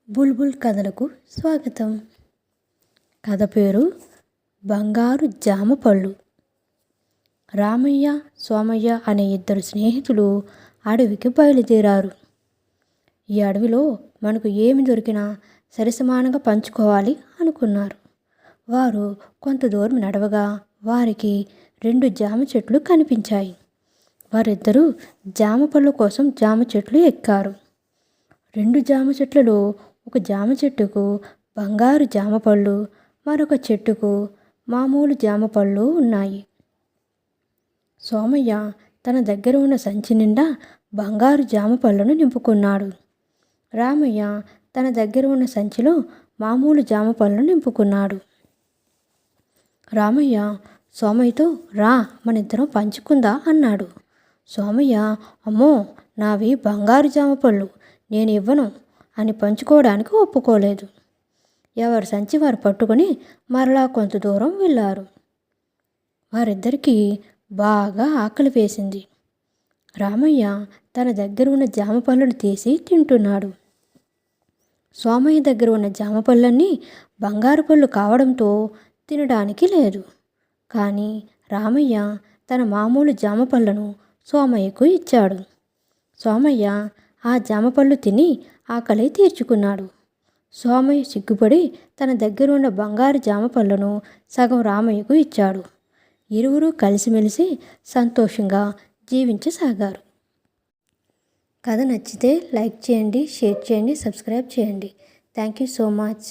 బుల్బుల్ కథలకు స్వాగతం. కథ పేరు బంగారు జామ పళ్ళు. రామయ్య, సోమయ్య అనే ఇద్దరు స్నేహితులు అడవికి బయలుదేరారు. ఈ అడవిలో మనకు ఏమి దొరికినా సరిసమానంగా పంచుకోవాలి అనుకున్నారు. వారు కొంత దూరం నడవగా వారికి 2 జామ చెట్లు కనిపించాయి. వారిద్దరూ జామ పళ్ళు కోసం జామ చెట్లు ఎక్కారు. 2 జామ చెట్లలో ఒక జామ చెట్టుకు బంగారు జామ పళ్ళు, మరొక చెట్టుకు మామూలు జామ పళ్ళు ఉన్నాయి. సోమయ్య తన దగ్గర ఉన్న సంచి నిండా బంగారు జామ పళ్ళను నింపుకున్నాడు. రామయ్య తన దగ్గర ఉన్న సంచిలో మామూలు జామ పళ్ళను నింపుకున్నాడు. రామయ్య సోమయ్యతో రా మనిద్దరం పంచుకుందా అన్నాడు. సోమయ్య అమ్మో నావి బంగారు జామ పళ్ళు, నేను ఇవ్వను అని పంచుకోవడానికి ఒప్పుకోలేదు. ఎవరి సంచి వారు పట్టుకొని మరలా కొంత దూరం వెళ్ళారు. వారిద్దరికీ బాగా ఆకలి వేసింది. రామయ్య తన దగ్గర ఉన్న జామ పళ్ళను తీసి తింటున్నాడు. సోమయ్య దగ్గర ఉన్న జామ పళ్ళన్నీ బంగారు పళ్ళు కావడంతో తినడానికి లేదు. కానీ రామయ్య తన మామూలు జామ పళ్ళను సోమయ్యకు ఇచ్చాడు. సోమయ్య ఆ జామ పళ్ళు తిని ఆకలి తీర్చుకున్నాడు. సోమయ్య సిగ్గుపడి తన దగ్గర ఉన్న బంగారు జామ పళ్ళను సగం రామయ్యకు ఇచ్చాడు. ఇరువురు కలిసిమెలిసి సంతోషంగా జీవించసాగారు. కథ నచ్చితే లైక్ చేయండి, షేర్ చేయండి, సబ్స్క్రైబ్ చేయండి. Thank you so much.